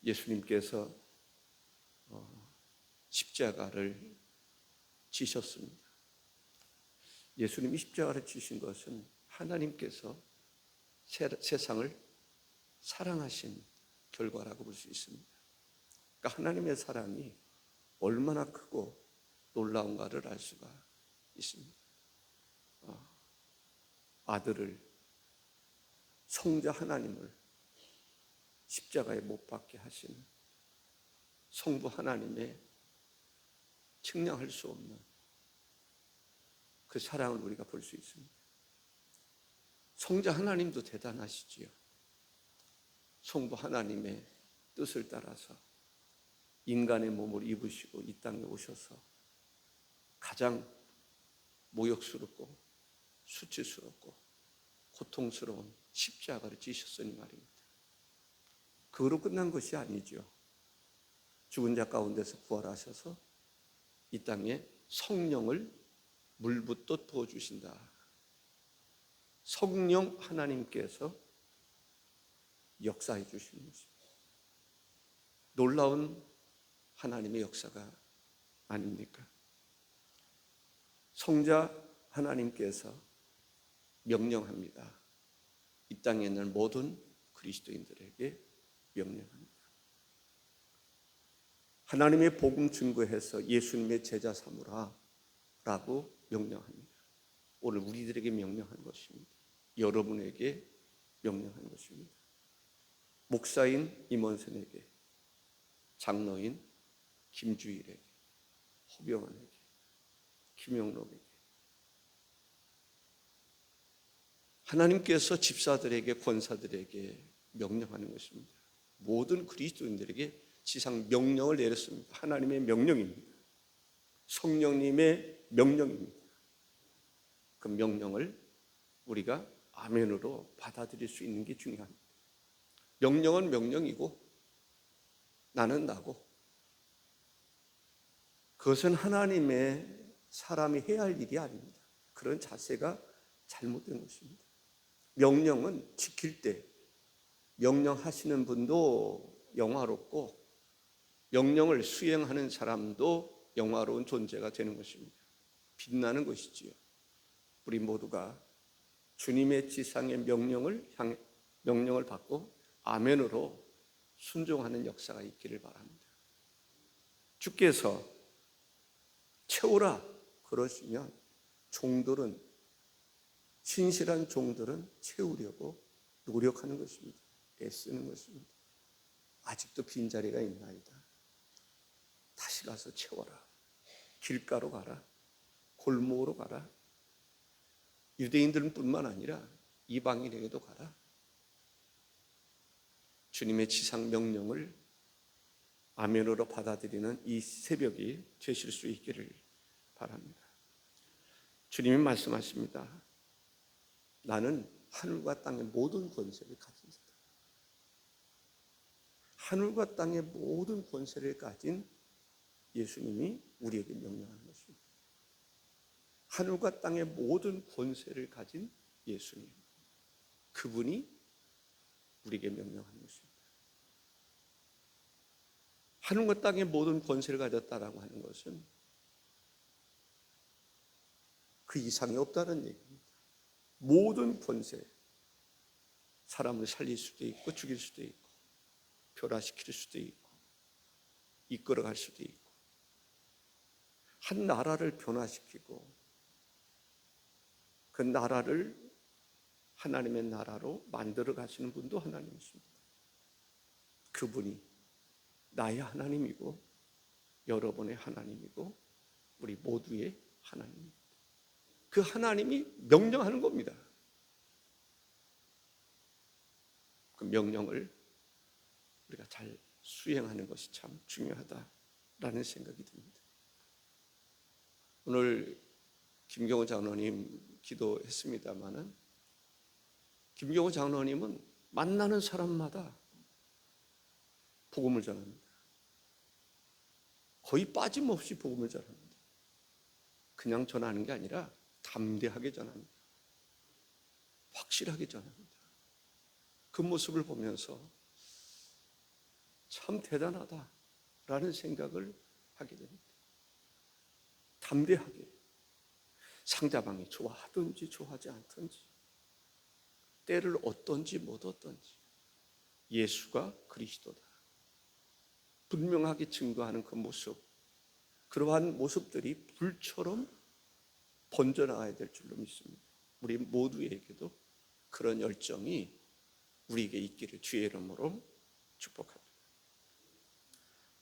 예수님께서 십자가를 지셨습니다. 예수님이 십자가를 지신 것은 하나님께서 세상을 사랑하신 결과라고 볼 수 있습니다. 그러니까 하나님의 사랑이 얼마나 크고 놀라운가를 알 수가 있습니다. 아들을, 성자 하나님을 십자가에 못 박게 하신 성부 하나님의 측량할 수 없는 그 사랑을 우리가 볼 수 있습니다. 성자 하나님도 대단하시지요. 성부 하나님의 뜻을 따라서 인간의 몸을 입으시고 이 땅에 오셔서 가장 모욕스럽고 수치스럽고 고통스러운 십자가를 지셨으니 말입니다. 그거로 끝난 것이 아니죠. 죽은 자 가운데서 부활하셔서 이 땅에 성령을 물붓듯 부어주신다. 성령 하나님께서 역사해 주시는 것입니다. 놀라운 하나님의 역사가 아닙니까? 성자 하나님께서 명령합니다. 이 땅에 있는 모든 그리스도인들에게 명령합니다. 하나님의 복음 증거해서 예수님의 제자 삼으라 라고 명령합니다. 오늘 우리들에게 명령한 것입니다. 여러분에게 명령한 것입니다. 목사인 임원선에게, 장로인 김주일에게, 허병환에게, 김영록에게, 하나님께서 집사들에게, 권사들에게 명령하는 것입니다. 모든 그리스도인들에게 지상 명령을 내렸습니다. 하나님의 명령입니다. 성령님의 명령입니다. 그 명령을 우리가 아멘으로 받아들일 수 있는 게 중요합니다. 명령은 명령이고 나는 나고, 그것은 하나님의 사람이 해야 할 일이 아닙니다. 그런 자세가 잘못된 것입니다. 명령은 지킬 때 명령하시는 분도 영화롭고 명령을 수행하는 사람도 영화로운 존재가 되는 것입니다. 빛나는 것이지요. 우리 모두가 주님의 지상의 명령을 받고 아멘으로 순종하는 역사가 있기를 바랍니다. 주께서 채우라 그러시면 종들은, 신실한 종들은 채우려고 노력하는 것입니다. 애쓰는 것입니다. 아직도 빈자리가 있나이다. 다시 가서 채워라. 길가로 가라. 골목으로 가라. 유대인들은 뿐만 아니라 이방인에게도 가라. 주님의 지상 명령을 아멘으로 받아들이는 이 새벽이 되실 수 있기를 바랍니다. 주님이 말씀하십니다. 나는 하늘과 땅의 모든 권세를 가진 자다. 하늘과 땅의 모든 권세를 가진 예수님이 우리에게 명령하는 것입니다. 하늘과 땅의 모든 권세를 가진 예수님, 그분이 우리에게 명령하는 것입니다. 하늘과 땅의 모든 권세를 가졌다라고 하는 것은 그 이상이 없다는 얘기입니다. 모든 권세, 사람을 살릴 수도 있고 죽일 수도 있고 변화시킬 수도 있고 이끌어갈 수도 있고, 한 나라를 변화시키고 그 나라를 하나님의 나라로 만들어 가시는 분도 하나님이십니다. 그분이 나의 하나님이고 여러분의 하나님이고 우리 모두의 하나님입니다. 그 하나님이 명령하는 겁니다. 그 명령을 우리가 잘 수행하는 것이 참 중요하다라는 생각이 듭니다. 오늘 김경호 장로님 기도했습니다마는, 김경호 장로님은 만나는 사람마다 복음을 전합니다. 거의 빠짐없이 복음을 전합니다. 그냥 전하는 게 아니라 담대하게 전합니다. 확실하게 전합니다. 그 모습을 보면서 참 대단하다라는 생각을 하게 됩니다. 담대하게 상대방이 좋아하든지 좋아하지 않든지, 때를 얻든지 못 얻든지 예수가 그리스도다 분명하게 증거하는 그 모습, 그러한 모습들이 불처럼 번져나가야 될 줄로 믿습니다. 우리 모두에게도 그런 열정이 우리에게 있기를 주의 이름으로 축복합니다.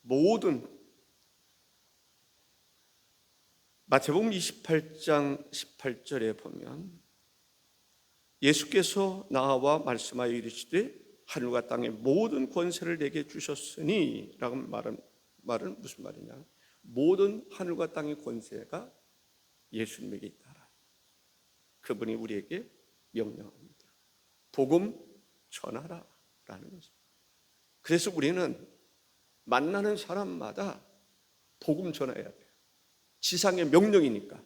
모든 마태복음 28장 18절에 보면 예수께서 나와 말씀하여 이르시되 하늘과 땅의 모든 권세를 내게 주셨으니 라고 말은 무슨 말이냐, 모든 하늘과 땅의 권세가 예수님에게 있다. 그분이 우리에게 명령합니다. 복음 전하라 라는 것입니다. 그래서 우리는 만나는 사람마다 복음 전해야 돼요. 지상의 명령이니까.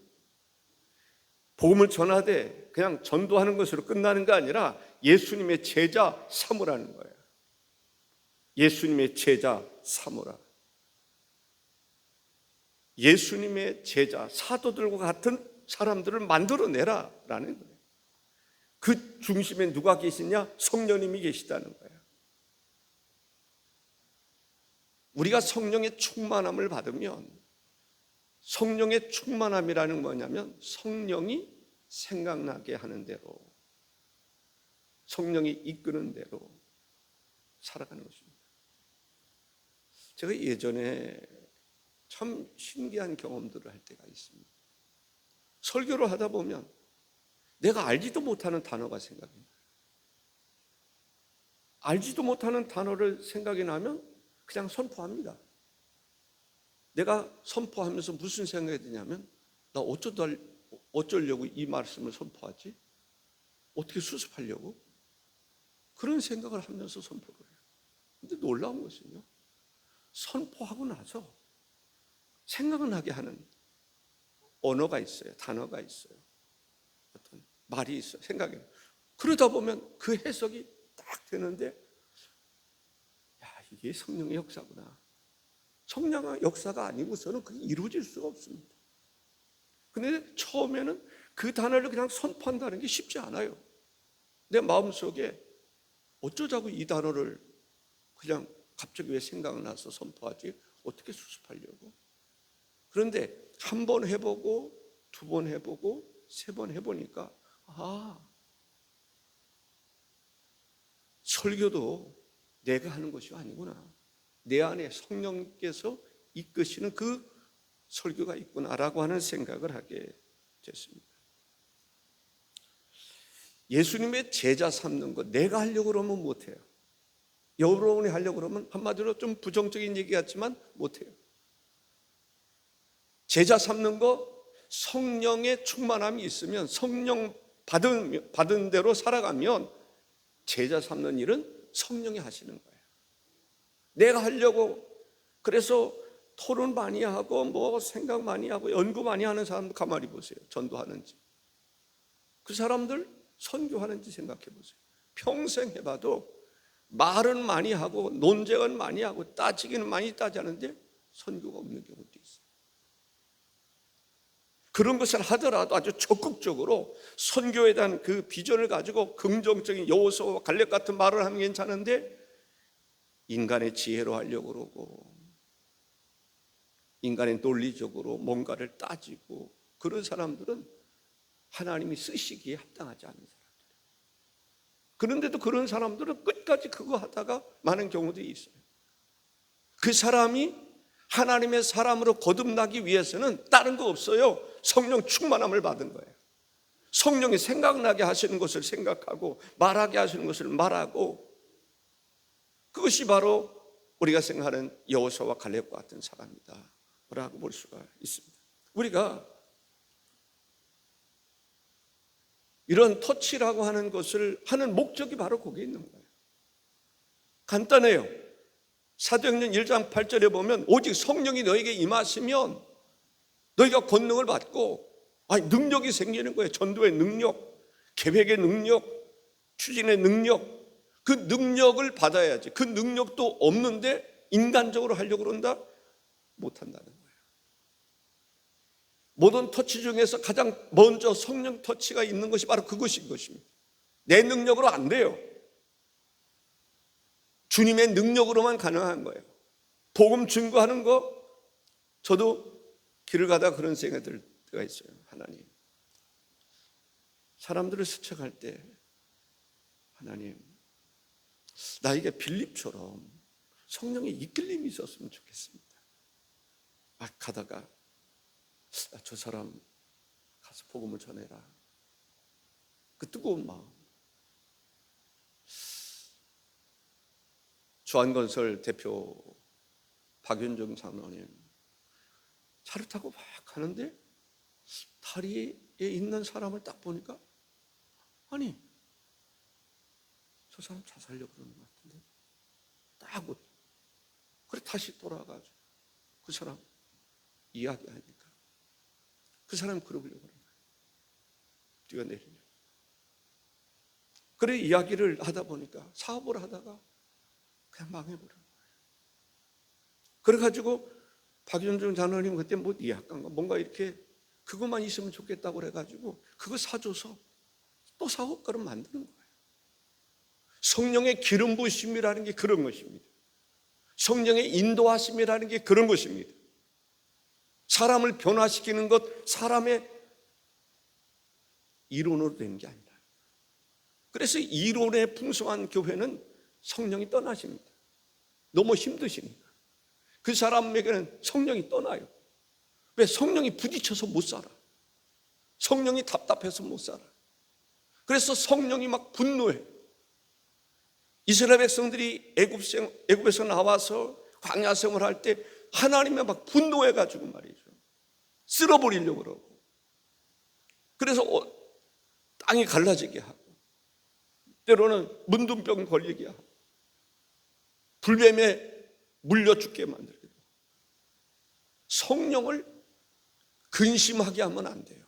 복음을 전하되 그냥 전도하는 것으로 끝나는 거 아니라 예수님의 제자 삼으라는 거예요. 예수님의 제자 삼으라. 예수님의 제자, 사도들과 같은 사람들을 만들어내라 라는 거예요. 그 중심에 누가 계시냐? 성령님이 계시다는 거예요. 우리가 성령의 충만함을 받으면, 성령의 충만함이라는 뭐냐면 성령이 생각나게 하는 대로, 성령이 이끄는 대로 살아가는 것입니다. 제가 예전에 참 신기한 경험들을 할 때가 있습니다. 설교를 하다 보면 내가 알지도 못하는 단어가 생각이 나요. 알지도 못하는 단어를 생각이 나면 그냥 선포합니다. 내가 선포하면서 무슨 생각이 드냐면, 나 어쩌려고 이 말씀을 선포하지? 어떻게 수습하려고? 그런 생각을 하면서 선포를 해요. 근데 놀라운 것은요, 선포하고 나서 생각나게 하는 언어가 있어요. 단어가 있어요. 어떤 말이 있어요. 생각이. 그러다 보면 그 해석이 딱 되는데, 야, 이게 성령의 역사구나. 성령의 역사가 아니고서는 그게 이루어질 수가 없습니다. 근데 처음에는 그 단어를 그냥 선포한다는 게 쉽지 않아요. 내 마음속에 어쩌자고 이 단어를 그냥 갑자기 왜 생각나서 선포하지? 어떻게 수습하려고? 그런데 한 번 해보고, 두 번 해보고, 세 번 해보니까, 설교도 내가 하는 것이 아니구나. 내 안에 성령께서 이끄시는 그 설교가 있구나라고 하는 생각을 하게 됐습니다. 예수님의 제자 삼는 것, 내가 하려고 그러면 못해요. 여러분이 하려고 그러면 한마디로 좀 부정적인 얘기 같지만 못해요. 제자 삼는 거, 성령의 충만함이 있으면, 성령 받은 대로 살아가면 제자 삼는 일은 성령이 하시는 거예요. 내가 하려고, 그래서 토론 많이 하고 뭐 생각 많이 하고 연구 많이 하는 사람들 가만히 보세요. 전도하는지, 그 사람들 선교하는지 생각해 보세요. 평생 해봐도 말은 많이 하고 논쟁은 많이 하고 따지기는 많이 따지는데 선교가 없는 경우도 있어요. 그런 것을 하더라도 아주 적극적으로 선교에 대한 그 비전을 가지고 긍정적인 여호수아와 갈렙 같은 말을 하면 괜찮은데, 인간의 지혜로 하려고 그러고 인간의 논리적으로 뭔가를 따지고, 그런 사람들은 하나님이 쓰시기에 합당하지 않은 사람들이에요. 그런데도 그런 사람들은 끝까지 그거 하다가 많은 경우도 있어요. 그 사람이 하나님의 사람으로 거듭나기 위해서는 다른 거 없어요. 성령 충만함을 받은 거예요. 성령이 생각나게 하시는 것을 생각하고 말하게 하시는 것을 말하고, 그것이 바로 우리가 생각하는 여호수아와 갈렙과 같은 사람이다 라고 볼 수가 있습니다. 우리가 이런 터치라고 하는 것을 하는 목적이 바로 거기에 있는 거예요. 간단해요. 사도행전 1장 8절에 보면 오직 성령이 너에게 임하시면 너희가 권능을 받고, 능력이 생기는 거예요. 전도의 능력, 계획의 능력, 추진의 능력, 그 능력을 받아야지. 그 능력도 없는데 인간적으로 하려고 그런다? 못한다는 거예요. 모든 터치 중에서 가장 먼저 성령 터치가 있는 것이 바로 그것인 것입니다. 내 능력으로 안 돼요. 주님의 능력으로만 가능한 거예요. 복음 증거하는 거, 저도 길을 가다가 그런 생각이 들 때가 있어요. 하나님, 사람들을 수척할 때 하나님, 나에게 빌립처럼 성령의 이끌림이 있었으면 좋겠습니다. 막 가다가 저 사람 가서 복음을 전해라. 그 뜨거운 마음. 주한건설 대표 박윤정 장로님 차를 타고 막 가는데 다리에 있는 사람을 딱 보니까 아니 저 사람 자살하려고 그러는 것 같은데 딱 그래 다시 돌아가가지고 그 사람 이야기하니까 그 사람 그러려고 그러는 거예요. 뛰어내리려고. 그래 이야기를 하다 보니까 사업을 하다가 그냥 망해버린 거예요. 그래가지고 박윤중 장로님 그때 뭐 예약간가 뭔가 이렇게 그것만 있으면 좋겠다고 그래가지고 그거 사줘서 또 사업가를 만드는 거예요. 성령의 기름 부으심이라는 게 그런 것입니다. 성령의 인도하심이라는 게 그런 것입니다. 사람을 변화시키는 것, 사람의 이론으로 되는 게 아니라. 그래서 이론에 풍성한 교회는 성령이 떠나십니다. 너무 힘드시니까. 그 사람에게는 성령이 떠나요. 왜? 성령이 부딪혀서 못 살아. 성령이 답답해서 못 살아. 그래서 성령이 막 분노해. 이스라엘 백성들이 애굽에서 나와서 광야 생활을 할 때 하나님이 막 분노해가지고 말이죠. 쓸어버리려고 그러고. 그래서 땅이 갈라지게 하고, 때로는 문둥병 걸리게 하고, 불뱀에 물려 죽게 만들기도 하고. 성령을 근심하게 하면 안 돼요.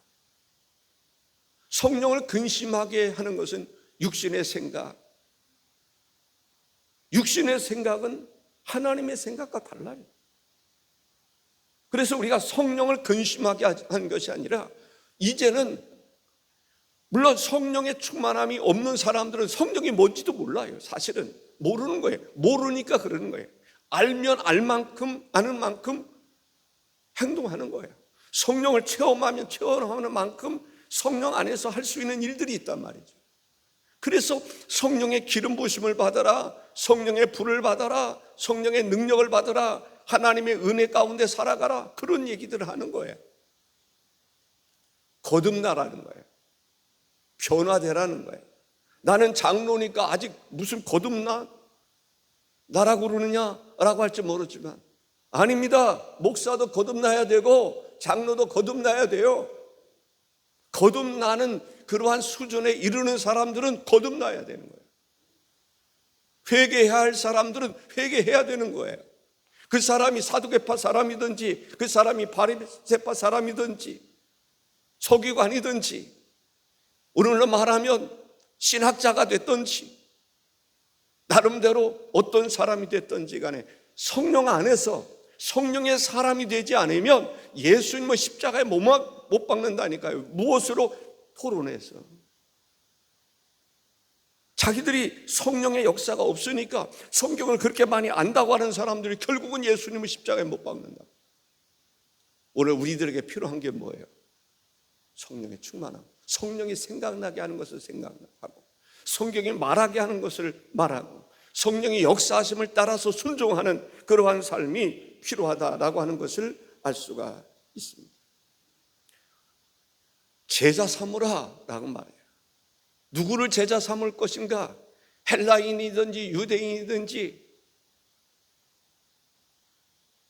성령을 근심하게 하는 것은 육신의 생각. 육신의 생각은 하나님의 생각과 달라요. 그래서 우리가 성령을 근심하게 한 것이 아니라 이제는 물론 성령의 충만함이 없는 사람들은 성령이 뭔지도 몰라요. 사실은 모르는 거예요. 모르니까 그러는 거예요. 알면 알 만큼 아는 만큼 행동하는 거예요. 성령을 체험하면 체험하는 만큼 성령 안에서 할 수 있는 일들이 있단 말이죠. 그래서 성령의 기름 부으심을 받아라, 성령의 불을 받아라, 성령의 능력을 받아라, 하나님의 은혜 가운데 살아가라, 그런 얘기들을 하는 거예요. 거듭나라는 거예요. 변화되라는 거예요. 나는 장로니까 아직 무슨 거듭나? 나라고 그러느냐라고 할지 모르지만 아닙니다. 목사도 거듭나야 되고 장로도 거듭나야 돼요. 거듭나는 그러한 수준에 이르는 사람들은 거듭나야 되는 거예요. 회개해야 할 사람들은 회개해야 되는 거예요. 그 사람이 사두개파 사람이든지 그 사람이 바리새파 사람이든지 서기관이든지 오늘로 말하면 신학자가 됐든지 나름대로 어떤 사람이 됐든지 간에 성령 안에서 성령의 사람이 되지 않으면 예수님의 십자가에 못 박는다니까요. 무엇으로? 토론해서. 자기들이 성령의 역사가 없으니까 성경을 그렇게 많이 안다고 하는 사람들이 결국은 예수님의 십자가에 못 박는다. 오늘 우리들에게 필요한 게 뭐예요? 성령의 충만함. 성령이 생각나게 하는 것을 생각하고 성경이 말하게 하는 것을 말하고 성령의 역사하심을 따라서 순종하는 그러한 삶이 필요하다라고 하는 것을 알 수가 있습니다. 제자 삼으라 라고 말해요. 누구를 제자 삼을 것인가? 헬라인이든지 유대인이든지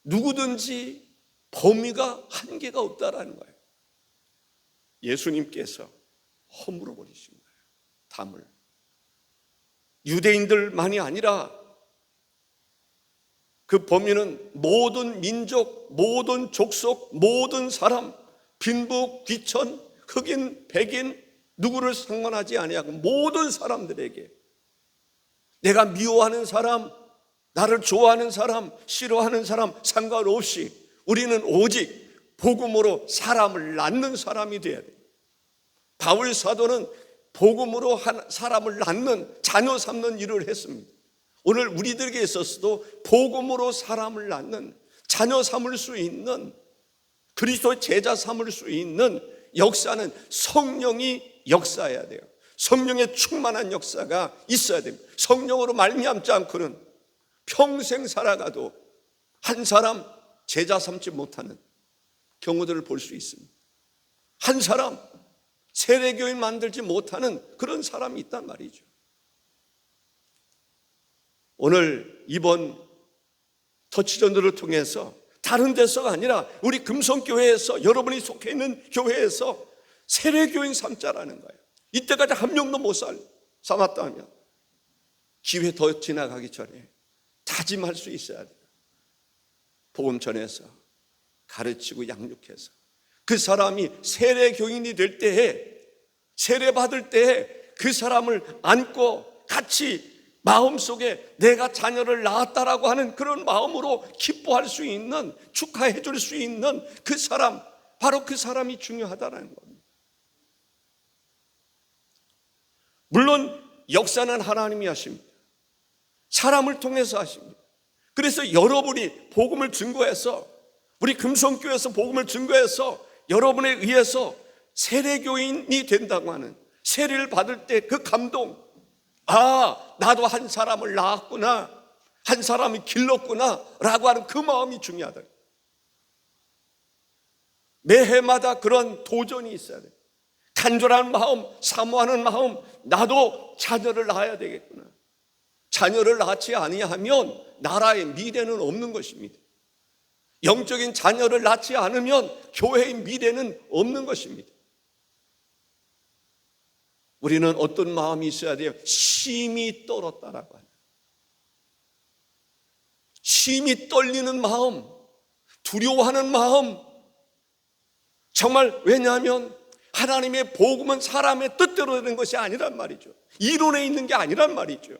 누구든지 범위가 한계가 없다라는 거예요. 예수님께서 허물어 버리신 거예요. 담을. 유대인들만이 아니라 그 범위는 모든 민족, 모든 족속, 모든 사람, 빈부, 귀천, 흑인, 백인 누구를 상관하지 아니하고 모든 사람들에게 내가 미워하는 사람, 나를 좋아하는 사람, 싫어하는 사람 상관없이 우리는 오직 복음으로 사람을 낳는 사람이 되어야 돼요. 바울 사도는 복음으로 사람을 낳는, 자녀 삼는 일을 했습니다. 오늘 우리들에게 있어서도 복음으로 사람을 낳는, 자녀 삼을 수 있는, 그리스도의 제자 삼을 수 있는 역사는 성령이 역사해야 돼요. 성령의 충만한 역사가 있어야 됩니다. 성령으로 말미암지 않고는 평생 살아가도 한 사람 제자 삼지 못하는 경우들을 볼 수 있습니다. 한 사람 세례교인 만들지 못하는 그런 사람이 있단 말이죠. 오늘 이번 터치전도를 통해서 다른 데서가 아니라 우리 금성교회에서, 여러분이 속해 있는 교회에서 세례교인 삼자라는 거예요. 이때까지 한 명도 못 삼았다 하면 기회 더 지나가기 전에 다짐할 수 있어야 돼요. 복음 전해서 가르치고 양육해서 그 사람이 세례교인이 될 때에, 세례 받을 때에 그 사람을 안고 같이 마음속에 내가 자녀를 낳았다라고 하는 그런 마음으로 기뻐할 수 있는, 축하해 줄 수 있는 그 사람, 바로 그 사람이 중요하다는 겁니다. 물론 역사는 하나님이 하십니다. 사람을 통해서 하십니다. 그래서 여러분이 복음을 증거해서, 우리 금성교회에서 복음을 증거해서 여러분에 의해서 세례교인이 된다고 하는, 세례를 받을 때 그 감동, 아, 나도 한 사람을 낳았구나, 한 사람이 길렀구나 라고 하는 그 마음이 중요하다. 매해마다 그런 도전이 있어야 돼요. 간절한 마음, 사모하는 마음, 나도 자녀를 낳아야 되겠구나. 자녀를 낳지 아니하면 나라의 미래는 없는 것입니다. 영적인 자녀를 낳지 않으면 교회의 미래는 없는 것입니다. 우리는 어떤 마음이 있어야 돼요? 심이 떨었다라고 하는, 심이 떨리는 마음, 두려워하는 마음. 정말, 왜냐하면 하나님의 복음은 사람의 뜻대로 되는 것이 아니란 말이죠. 이론에 있는 게 아니란 말이죠.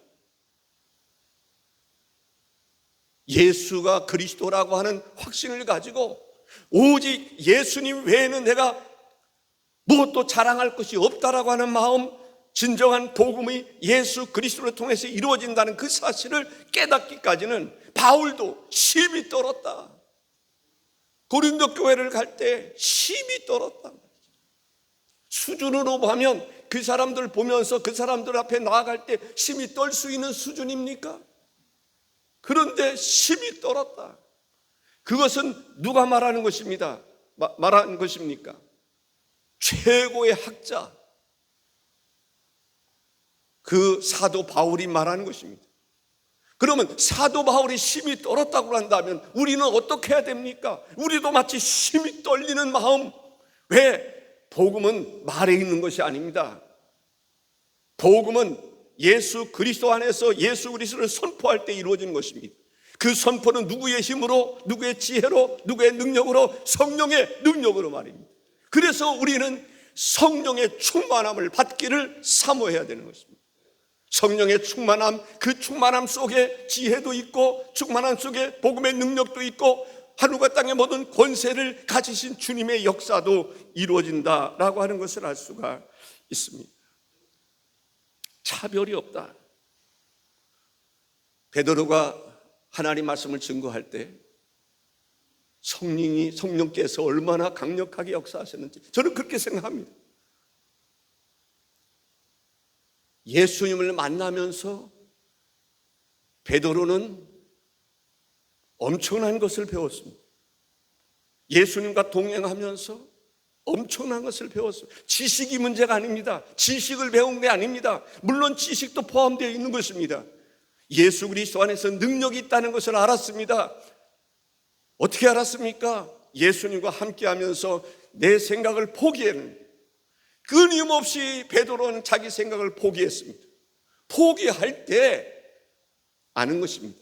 예수가 그리스도라고 하는 확신을 가지고 오직 예수님 외에는 내가 무엇도 자랑할 것이 없다라고 하는 마음, 진정한 복음이 예수 그리스도를 통해서 이루어진다는 그 사실을 깨닫기까지는 바울도 심이 떨었다. 고린도 교회를 갈 때 심이 떨었다. 수준으로 보면 그 사람들 보면서 그 사람들 앞에 나아갈 때 심이 떨 수 있는 수준입니까? 그런데 심이 떨었다. 그것은 누가 말하는 것입니다? 말하는 것입니까? 최고의 학자, 그 사도 바울이 말하는 것입니다. 그러면 사도 바울이 심이 떨었다고 한다면 우리는 어떻게 해야 됩니까? 우리도 마치 심이 떨리는 마음. 왜? 복음은 말에 있는 것이 아닙니다. 복음은 예수 그리스도 안에서 예수 그리스도를 선포할 때 이루어지는 것입니다. 그 선포는 누구의 힘으로, 누구의 지혜로, 누구의 능력으로? 성령의 능력으로 말입니다. 그래서 우리는 성령의 충만함을 받기를 사모해야 되는 것입니다. 성령의 충만함, 그 충만함 속에 지혜도 있고, 충만함 속에 복음의 능력도 있고, 하늘과 땅의 모든 권세를 가지신 주님의 역사도 이루어진다라고 하는 것을 알 수가 있습니다. 차별이 없다. 베드로가 하나님 말씀을 증거할 때 성령께서 얼마나 강력하게 역사하셨는지 저는 그렇게 생각합니다. 예수님을 만나면서 베드로는 엄청난 것을 배웠습니다. 예수님과 동행하면서 엄청난 것을 배웠습니다. 지식이 문제가 아닙니다. 지식을 배운 게 아닙니다. 물론 지식도 포함되어 있는 것입니다. 예수 그리스도 안에서 능력이 있다는 것을 알았습니다. 어떻게 알았습니까? 예수님과 함께하면서 내 생각을 포기했는데, 끊임없이 베드로는 자기 생각을 포기했습니다. 포기할 때 아는 것입니다.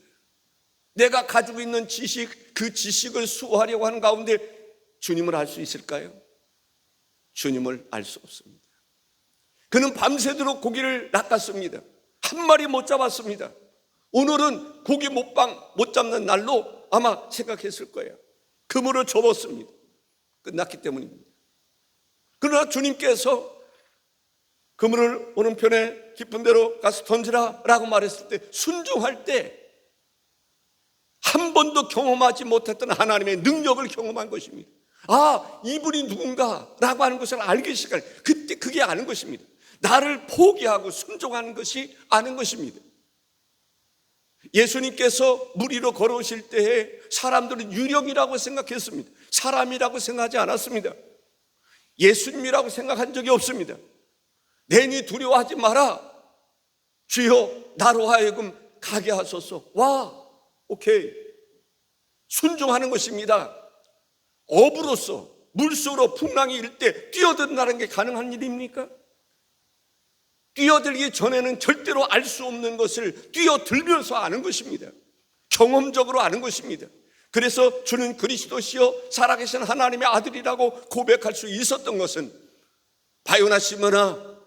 내가 가지고 있는 지식, 그 지식을 수호하려고 하는 가운데 주님을 알 수 있을까요? 주님을 알 수 없습니다. 그는 밤새도록 고기를 낚았습니다. 한 마리 못 잡았습니다. 오늘은 고기 못 잡는 날로 아마 생각했을 거예요. 그물을 접었습니다. 끝났기 때문입니다. 그러나 주님께서 그물을 오른편에 깊은 데로 가서 던지라 라고 말했을 때, 순종할 때 한 번도 경험하지 못했던 하나님의 능력을 경험한 것입니다. 아, 이분이 누군가 라고 하는 것을 알기 시작할 그때 그게 아는 것입니다. 나를 포기하고 순종하는 것이 아는 것입니다. 예수님께서 물 위로 걸어오실 때에 사람들은 유령이라고 생각했습니다. 사람이라고 생각하지 않았습니다. 예수님이라고 생각한 적이 없습니다. 내니 두려워하지 마라. 주여 나로 하여금 가게 하소서. 와, 오케이. 순종하는 것입니다. 어부로서 물속으로 풍랑이 일 때 뛰어든다는 게 가능한 일입니까? 뛰어들기 전에는 절대로 알 수 없는 것을 뛰어들면서 아는 것입니다. 경험적으로 아는 것입니다. 그래서 주는 그리스도시요 살아계신 하나님의 아들이라고 고백할 수 있었던 것은, 바요나 시몬아,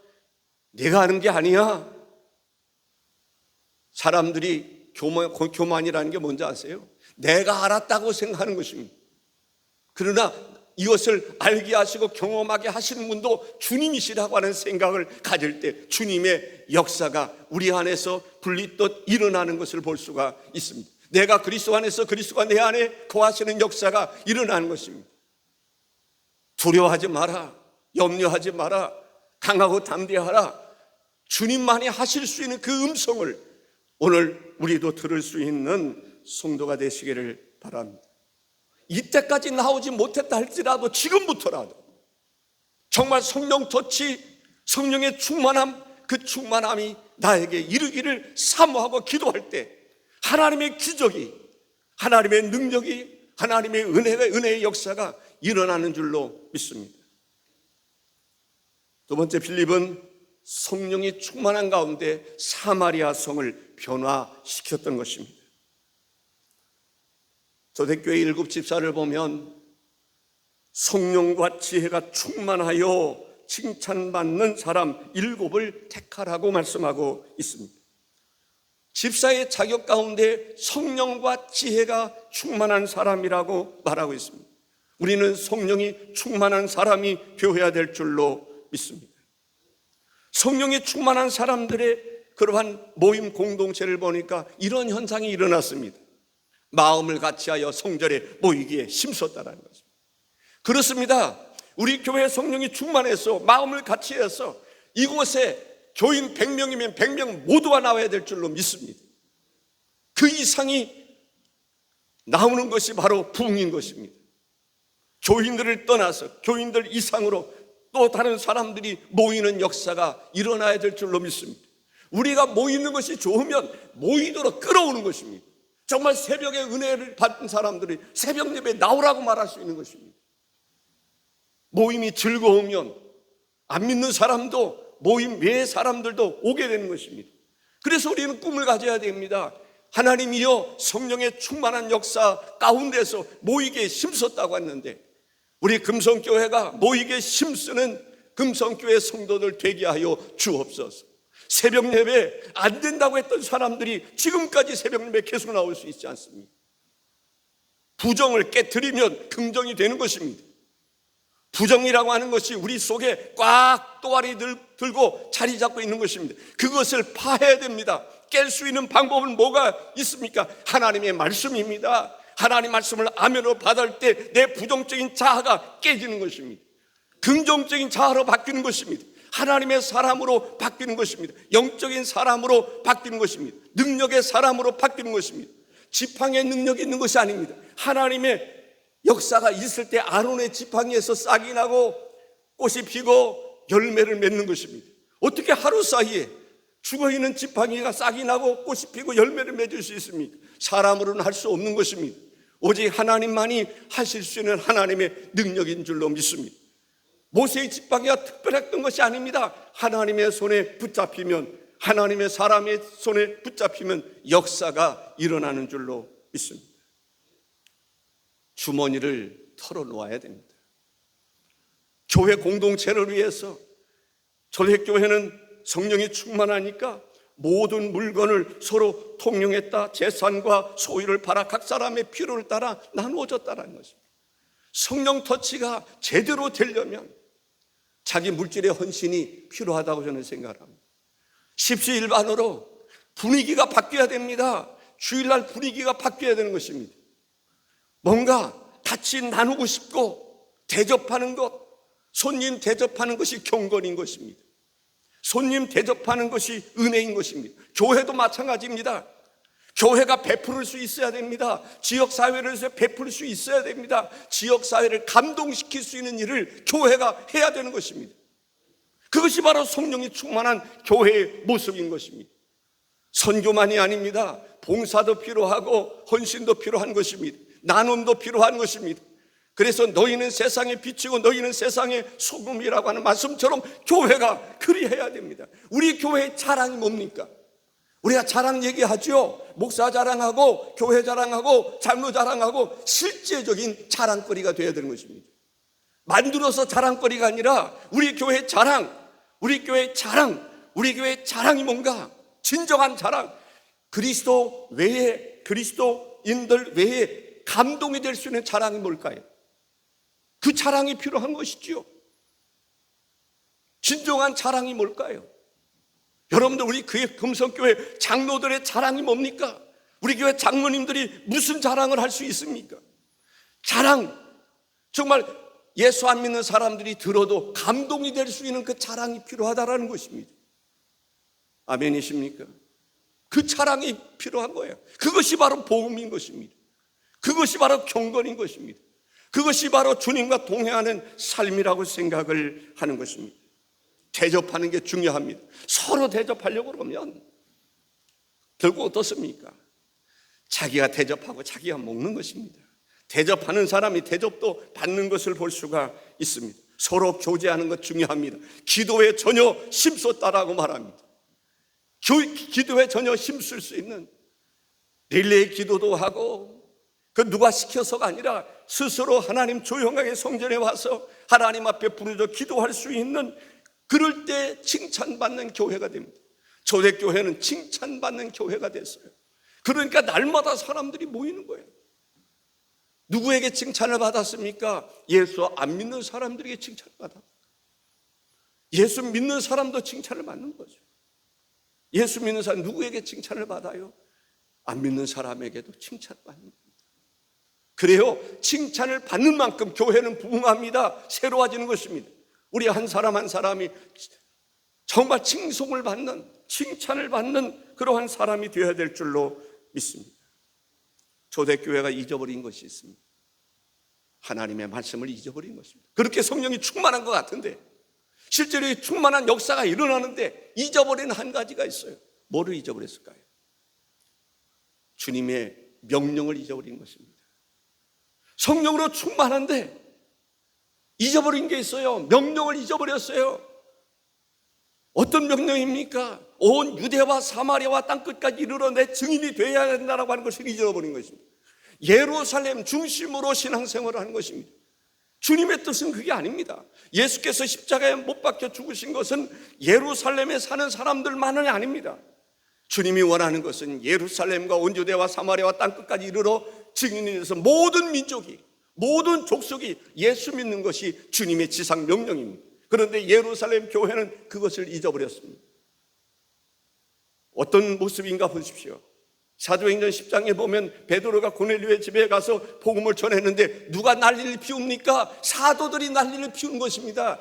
내가 아는 게 아니야. 사람들이 교만이라는 게 뭔지 아세요? 내가 알았다고 생각하는 것입니다. 그러나 이것을 알게 하시고 경험하게 하시는 분도 주님이시라고 하는 생각을 가질 때 주님의 역사가 우리 안에서 불리듯 일어나는 것을 볼 수가 있습니다. 내가 그리스도 안에서 그리스도가 내 안에 거하시는 역사가 일어나는 것입니다. 두려워하지 마라. 염려하지 마라. 강하고 담대하라. 주님만이 하실 수 있는 그 음성을 오늘 우리도 들을 수 있는 성도가 되시기를 바랍니다. 이때까지 나오지 못했다 할지라도 지금부터라도 정말 성령 터치, 성령의 충만함, 그 충만함이 나에게 이르기를 사모하고 기도할 때 하나님의 기적이, 하나님의 능력이, 하나님의 은혜의 역사가 일어나는 줄로 믿습니다. 두 번째, 빌립은 성령이 충만한 가운데 사마리아 성을 변화시켰던 것입니다. 초대교회 일곱 집사를 보면 성령과 지혜가 충만하여 칭찬받는 사람 일곱을 택하라고 말씀하고 있습니다. 집사의 자격 가운데 성령과 지혜가 충만한 사람이라고 말하고 있습니다. 우리는 성령이 충만한 사람이 되어야 될 줄로 믿습니다. 성령이 충만한 사람들의 그러한 모임 공동체를 보니까 이런 현상이 일어났습니다. 마음을 같이하여 성전에 모이기에 힘썼다라는 것입니다. 그렇습니다. 우리 교회 성령이 충만해서 마음을 같이해서 이곳에 교인 100명이면 100명 모두가 나와야 될 줄로 믿습니다. 그 이상이 나오는 것이 바로 부흥인 것입니다. 교인들을 떠나서 교인들 이상으로 또 다른 사람들이 모이는 역사가 일어나야 될 줄로 믿습니다. 우리가 모이는 것이 좋으면 모이도록 끌어오는 것입니다. 정말 새벽에 은혜를 받은 사람들이 새벽 예배에 나오라고 말할 수 있는 것입니다. 모임이 즐거우면 안 믿는 사람도 모임 외의 사람들도 오게 되는 것입니다. 그래서 우리는 꿈을 가져야 됩니다. 하나님이여 성령의 충만한 역사 가운데서 모이게 힘썼다고 했는데 우리 금성교회가 모이게 힘쓰는 금성교회 성도들 되게 하여 주옵소서. 새벽 예배 안 된다고 했던 사람들이 지금까지 새벽 예배 계속 나올 수 있지 않습니까? 부정을 깨트리면 긍정이 되는 것입니다. 부정이라고 하는 것이 우리 속에 꽉 또아리 들고 자리 잡고 있는 것입니다. 그것을 파해야 됩니다. 깰 수 있는 방법은 뭐가 있습니까? 하나님의 말씀입니다. 하나님 말씀을 아멘으로 받을 때 내 부정적인 자아가 깨지는 것입니다. 긍정적인 자아로 바뀌는 것입니다. 하나님의 사람으로 바뀌는 것입니다. 영적인 사람으로 바뀌는 것입니다. 능력의 사람으로 바뀌는 것입니다. 지팡이의 능력이 있는 것이 아닙니다. 하나님의 역사가 있을 때 아론의 지팡이에서 싹이 나고 꽃이 피고 열매를 맺는 것입니다. 어떻게 하루 사이에 죽어있는 지팡이가 싹이 나고 꽃이 피고 열매를 맺을 수 있습니까? 사람으로는 할 수 없는 것입니다. 오직 하나님만이 하실 수 있는 하나님의 능력인 줄로 믿습니다. 모세의 지팡이가 특별했던 것이 아닙니다. 하나님의 손에 붙잡히면, 하나님의 사람의 손에 붙잡히면 역사가 일어나는 줄로 믿습니다. 주머니를 털어놓아야 됩니다. 교회 공동체를 위해서, 초대교회는 성령이 충만하니까 모든 물건을 서로 통용했다. 재산과 소유를 팔아 각 사람의 필요를 따라 나누어졌다는 것입니다. 성령 터치가 제대로 되려면 자기 물질의 헌신이 필요하다고 저는 생각합니다. 십시일반으로 분위기가 바뀌어야 됩니다. 주일날 분위기가 바뀌어야 되는 것입니다. 뭔가 같이 나누고 싶고 대접하는 것, 손님 대접하는 것이 경건인 것입니다. 손님 대접하는 것이 은혜인 것입니다. 교회도 마찬가지입니다. 교회가 베풀을 수 있어야 됩니다. 지역사회를 베풀 수 있어야 됩니다. 지역사회를 감동시킬 수 있는 일을 교회가 해야 되는 것입니다. 그것이 바로 성령이 충만한 교회의 모습인 것입니다. 선교만이 아닙니다. 봉사도 필요하고 헌신도 필요한 것입니다. 나눔도 필요한 것입니다. 그래서 너희는 세상의 빛이고 너희는 세상의 소금이라고 하는 말씀처럼 교회가 그리해야 됩니다. 우리 교회의 자랑이 뭡니까? 우리가 자랑 얘기하죠. 목사 자랑하고 교회 자랑하고 장로 자랑하고 실제적인 자랑거리가 되어야 되는 것입니다. 만들어서 자랑거리가 아니라 우리 교회의 자랑, 우리 교회의 자랑이 뭔가? 진정한 자랑, 그리스도 외에, 그리스도인들 외에 감동이 될 수 있는 자랑이 뭘까요? 그 자랑이 필요한 것이지요. 진정한 자랑이 뭘까요? 여러분들, 우리 금성교회 장로들의 자랑이 뭡니까? 우리 교회 장로님들이 무슨 자랑을 할 수 있습니까? 자랑, 정말 예수 안 믿는 사람들이 들어도 감동이 될 수 있는 그 자랑이 필요하다라는 것입니다. 아멘이십니까? 그 자랑이 필요한 거예요. 그것이 바로 복음인 것입니다. 그것이 바로 경건인 것입니다. 그것이 바로 주님과 동행하는 삶이라고 생각을 하는 것입니다. 대접하는 게 중요합니다. 서로 대접하려고 그러면 결국 어떻습니까? 자기가 대접하고 자기가 먹는 것입니다. 대접하는 사람이 대접도 받는 것을 볼 수가 있습니다. 서로 교제하는 것 중요합니다. 기도에 전혀 힘썼다라고 말합니다. 기도에 전혀 힘쓸 수 있는 릴레이 기도도 하고, 그 누가 시켜서가 아니라 스스로 하나님 조용하게 성전에 와서 하나님 앞에 부르짖어 기도할 수 있는, 그럴 때 칭찬받는 교회가 됩니다. 초대교회는 칭찬받는 교회가 됐어요. 그러니까 날마다 사람들이 모이는 거예요. 누구에게 칭찬을 받았습니까? 예수 안 믿는 사람들에게 칭찬을 받았어요. 예수 믿는 사람도 칭찬을 받는 거죠. 예수 믿는 사람 누구에게 칭찬을 받아요? 안 믿는 사람에게도 칭찬받는 겁니다. 그래요, 칭찬을 받는 만큼 교회는 부흥합니다. 새로워지는 것입니다. 우리 한 사람 한 사람이 정말 칭송을 받는, 칭찬을 받는 그러한 사람이 되어야 될 줄로 믿습니다. 초대교회가 잊어버린 것이 있습니다. 하나님의 말씀을 잊어버린 것입니다. 그렇게 성령이 충만한 것 같은데, 실제로 이 충만한 역사가 일어나는데 잊어버린 한 가지가 있어요. 뭐를 잊어버렸을까요? 주님의 명령을 잊어버린 것입니다. 성령으로 충만한데 잊어버린 게 있어요. 명령을 잊어버렸어요. 어떤 명령입니까? 온 유대와 사마리아와 땅끝까지 이르러 내 증인이 되어야 된다고 하는 것을 잊어버린 것입니다. 예루살렘 중심으로 신앙생활을 하는 것입니다. 주님의 뜻은 그게 아닙니다. 예수께서 십자가에 못 박혀 죽으신 것은 예루살렘에 사는 사람들만은 아닙니다. 주님이 원하는 것은 예루살렘과 온 유대와 사마리아와 땅끝까지 이르러 증인이 돼서 모든 민족이, 모든 족속이 예수 믿는 것이 주님의 지상 명령입니다. 그런데 예루살렘 교회는 그것을 잊어버렸습니다. 어떤 모습인가 보십시오. 사도행전 10장에 보면 베드로가 고넬료의 집에 가서 복음을 전했는데 누가 난리를 피웁니까? 사도들이 난리를 피운 것입니다.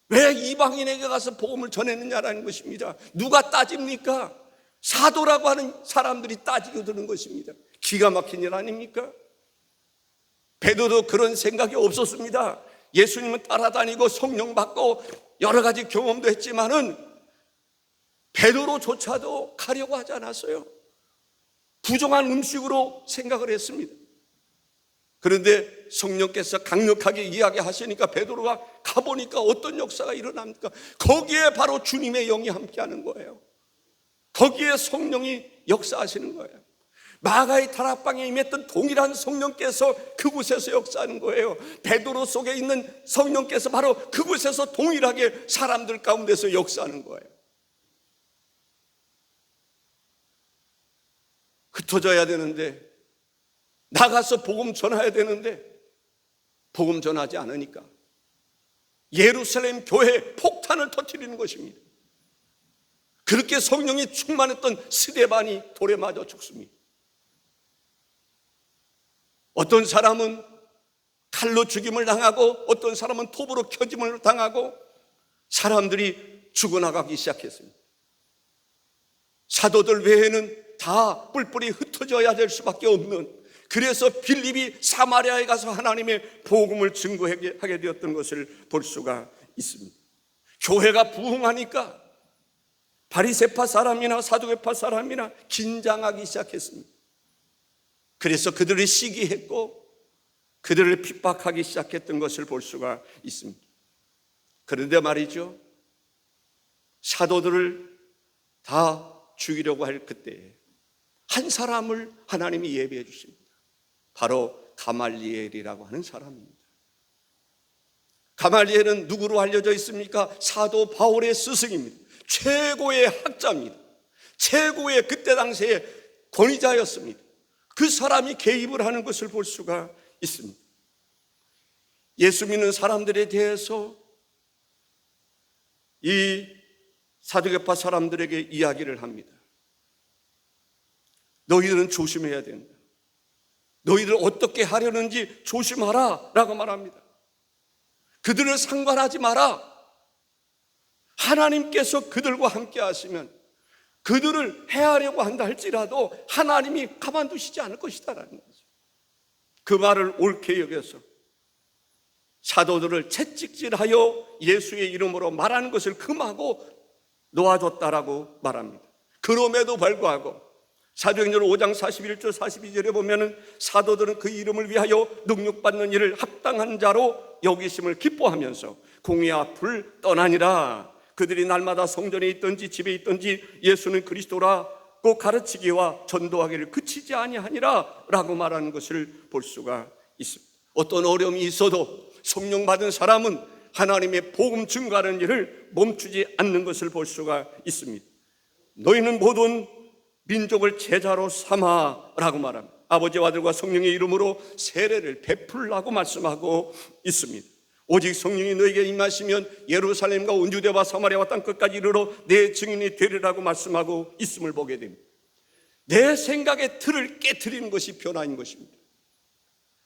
왜 이방인에게 가서 복음을 전했느냐라는 것입니다. 누가 따집니까? 사도라고 하는 사람들이 따지고 드는 것입니다. 기가 막힌 일 아닙니까? 베드로도 그런 생각이 없었습니다. 예수님은 따라다니고 성령 받고 여러 가지 경험도 했지만은 베드로조차도 가려고 하지 않았어요. 부정한 음식으로 생각을 했습니다. 그런데 성령께서 강력하게 이야기하시니까 베드로가 가보니까 어떤 역사가 일어납니까? 거기에 바로 주님의 영이 함께하는 거예요. 거기에 성령이 역사하시는 거예요. 마가의 다락방에 임했던 동일한 성령께서 그곳에서 역사하는 거예요. 베드로 속에 있는 성령께서 바로 그곳에서 동일하게 사람들 가운데서 역사하는 거예요. 흩어져야 되는데, 나가서 복음 전해야 되는데 복음 전하지 않으니까 예루살렘 교회에 폭탄을 터뜨리는 것입니다. 그렇게 성령이 충만했던 스데반이 돌에 맞아 죽습니다. 어떤 사람은 칼로 죽임을 당하고 어떤 사람은 톱으로 켜짐을 당하고 사람들이 죽어나가기 시작했습니다. 사도들 외에는 다 뿔뿔이 흩어져야 될 수밖에 없는, 그래서 빌립이 사마리아에 가서 하나님의 복음을 증거하게 되었던 것을 볼 수가 있습니다. 교회가 부흥하니까 바리새파 사람이나 사두개파 사람이나 긴장하기 시작했습니다. 그래서 그들을 시기했고 그들을 핍박하기 시작했던 것을 볼 수가 있습니다. 그런데 말이죠, 사도들을 다 죽이려고 할 그때에 한 사람을 하나님이 예비해 주십니다. 바로 가말리엘이라고 하는 사람입니다. 가말리엘은 누구로 알려져 있습니까? 사도 바울의 스승입니다. 최고의 학자입니다. 최고의 그때 당시의 권위자였습니다. 그 사람이 개입을 하는 것을 볼 수가 있습니다. 예수 믿는 사람들에 대해서 이 사두개파 사람들에게 이야기를 합니다. 너희들은 조심해야 된다. 너희들 어떻게 하려는지 조심하라 라고 말합니다. 그들을 상관하지 마라. 하나님께서 그들과 함께 하시면 그들을 해하려고 한다 할지라도 하나님이 가만두시지 않을 것이다라는 거죠. 그 말을 옳게 여겨서 사도들을 채찍질하여 예수의 이름으로 말하는 것을 금하고 놓아줬다라고 말합니다. 그럼에도 불구하고 사도행전 5장 41절 42절에 보면은 사도들은 그 이름을 위하여 능력받는 일을 합당한 자로 여기심을 기뻐하면서 공의 앞을 떠나니라. 그들이 날마다 성전에 있든지 집에 있든지 예수는 그리스도라고 가르치기와 전도하기를 그치지 아니하니라 라고 말하는 것을 볼 수가 있습니다. 어떤 어려움이 있어도 성령 받은 사람은 하나님의 복음 증거하는 일을 멈추지 않는 것을 볼 수가 있습니다. 너희는 모든 민족을 제자로 삼아라고 말합니다. 아버지와 아들과 성령의 이름으로 세례를 베풀라고 말씀하고 있습니다. 오직 성령이 너에게 임하시면 예루살렘과 온 유대와 사마리아와 땅 끝까지 이르러 내 증인이 되리라고 말씀하고 있음을 보게 됩니다. 내 생각의 틀을 깨트리는 것이 변화인 것입니다.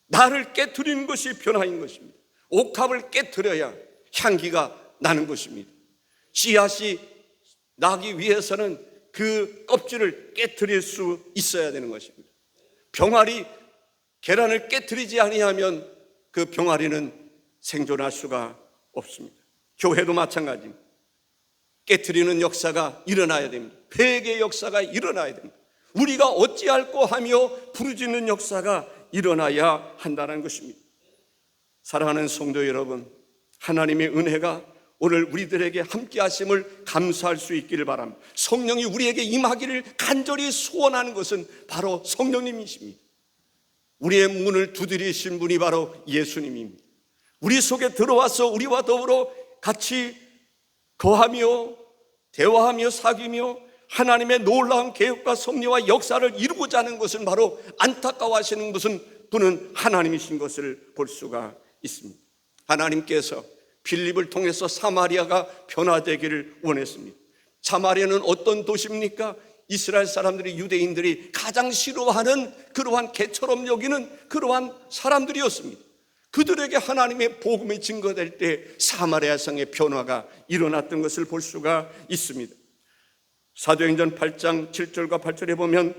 나를 깨트리는 것이 변화인 것입니다. 옥합을 깨트려야 향기가 나는 것입니다. 씨앗이 나기 위해서는 그 껍질을 깨트릴 수 있어야 되는 것입니다. 병아리 계란을 깨트리지 아니하면 그 병아리는 생존할 수가 없습니다. 교회도 마찬가지입니다. 깨트리는 역사가 일어나야 됩니다. 회개의 역사가 일어나야 됩니다. 우리가 어찌할꼬 하며 부르짖는 역사가 일어나야 한다는 것입니다. 사랑하는 성도 여러분, 하나님의 은혜가 오늘 우리들에게 함께 하심을 감사할 수 있기를 바랍니다. 성령이 우리에게 임하기를 간절히 소원하는 것은 바로 성령님이십니다. 우리의 문을 두드리신 분이 바로 예수님입니다. 우리 속에 들어와서 우리와 더불어 같이 거하며 대화하며 사귀며 하나님의 놀라운 계획과 섭리와 역사를 이루고자 하는 것은 바로 안타까워하시는 분은 하나님이신 것을 볼 수가 있습니다. 하나님께서 빌립을 통해서 사마리아가 변화되기를 원했습니다. 사마리아는 어떤 도시입니까? 이스라엘 사람들이, 유대인들이 가장 싫어하는 그러한 개처럼 여기는 그러한 사람들이었습니다. 그들에게 하나님의 복음이 증거될 때 사마리아 성의 변화가 일어났던 것을 볼 수가 있습니다. 사도행전 8장 7절과 8절에 보면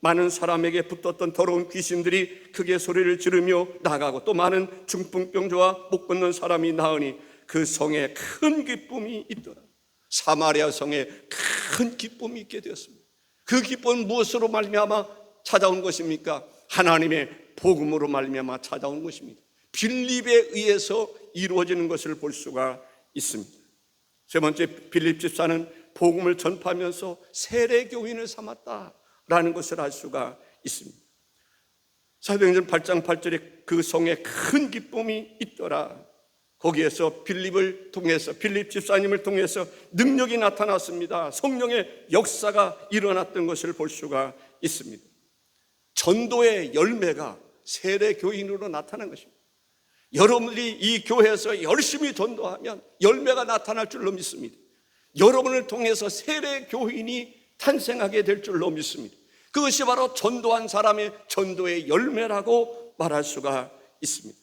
많은 사람에게 붙었던 더러운 귀신들이 크게 소리를 지르며 나가고 또 많은 중풍병자와 못 걷는 사람이 나으니 그 성에 큰 기쁨이 있더라. 사마리아 성에 큰 기쁨이 있게 되었습니다. 그 기쁨은 무엇으로 말미암아 찾아온 것입니까? 하나님의 복음으로 말미암아 찾아온 것입니다. 빌립에 의해서 이루어지는 것을 볼 수가 있습니다. 세 번째, 빌립 집사는 복음을 전파하면서 세례교인을 삼았다라는 것을 알 수가 있습니다. 사도행전 8장 8절에 그 성에 큰 기쁨이 있더라. 거기에서 빌립을 통해서, 빌립 집사님을 통해서 능력이 나타났습니다. 성령의 역사가 일어났던 것을 볼 수가 있습니다. 전도의 열매가 세례 교인으로 나타난 것입니다. 여러분들이 이 교회에서 열심히 전도하면 열매가 나타날 줄로 믿습니다. 여러분을 통해서 세례 교인이 탄생하게 될 줄로 믿습니다. 그것이 바로 전도한 사람의 전도의 열매라고 말할 수가 있습니다.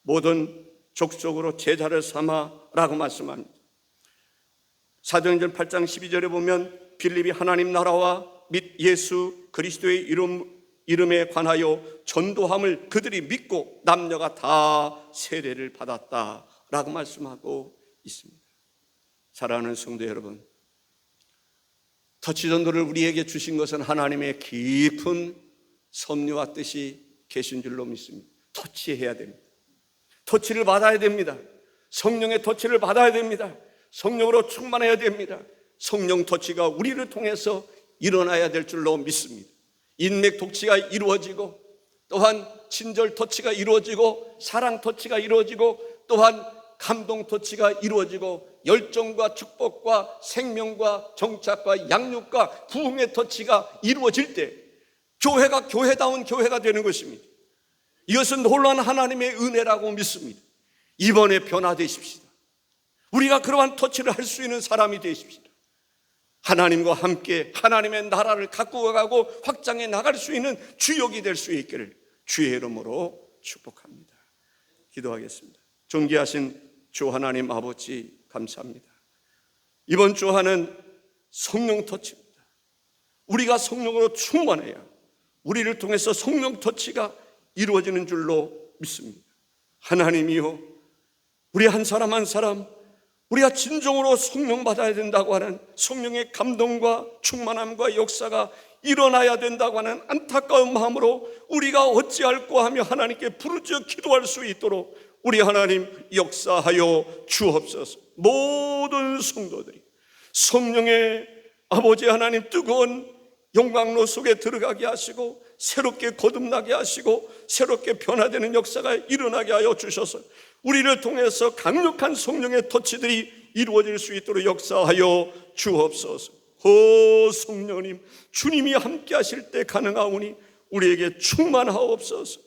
모든 족속으로 제자를 삼아라고 말씀합니다. 사도행전 8장 12절에 보면 빌립이 하나님 나라와 및 예수 그리스도의 이름에 관하여 전도함을 그들이 믿고 남녀가 다 세례를 받았다라고 말씀하고 있습니다. 사랑하는 성도 여러분, 터치전도를 우리에게 주신 것은 하나님의 깊은 섭리와 뜻이 계신 줄로 믿습니다. 터치해야 됩니다. 터치를 받아야 됩니다. 성령의 터치를 받아야 됩니다. 성령으로 충만해야 됩니다. 성령 터치가 우리를 통해서 일어나야 될 줄로 믿습니다. 인맥 터치가 이루어지고, 또한 친절 터치가 이루어지고, 사랑 터치가 이루어지고, 또한 감동 터치가 이루어지고, 열정과 축복과 생명과 정착과 양육과 부흥의 터치가 이루어질 때 교회가 교회다운 교회가 되는 것입니다. 이것은 놀라운 하나님의 은혜라고 믿습니다. 이번에 변화되십시다. 우리가 그러한 터치를 할 수 있는 사람이 되십시다. 하나님과 함께 하나님의 나라를 갖고 가고 확장해 나갈 수 있는 주역이 될 수 있기를 주의 이름으로 축복합니다. 기도하겠습니다. 존귀하신 주 하나님 아버지, 감사합니다. 이번 주하는 성령 터치입니다. 우리가 성령으로 충만해야 우리를 통해서 성령 터치가 이루어지는 줄로 믿습니다. 하나님이요, 우리 한 사람 한 사람 우리가 진정으로 성령 받아야 된다고 하는 성령의 감동과 충만함과 역사가 일어나야 된다고 하는 안타까운 마음으로 우리가 어찌할꼬 하며 하나님께 부르짖어 기도할 수 있도록 우리 하나님 역사하여 주옵소서. 모든 성도들이 성령의 아버지 하나님 뜨거운 영광로 속에 들어가게 하시고 새롭게 거듭나게 하시고 새롭게 변화되는 역사가 일어나게 하여 주셔서 우리를 통해서 강력한 성령의 터치들이 이루어질 수 있도록 역사하여 주옵소서. 성령님, 주님이 함께 하실 때 가능하오니 우리에게 충만하옵소서.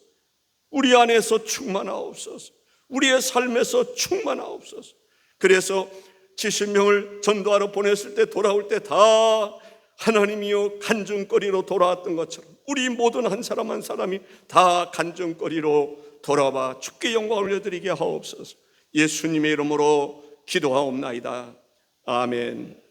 우리 안에서 충만하옵소서. 우리의 삶에서 충만하옵소서. 그래서 70명을 전도하러 보냈을 때 돌아올 때 다 하나님이여 간증거리로 돌아왔던 것처럼 우리 모든 한 사람 한 사람이 다 간증거리로 돌아와 주께 영광 올려드리게 하옵소서. 예수님의 이름으로 기도하옵나이다. 아멘.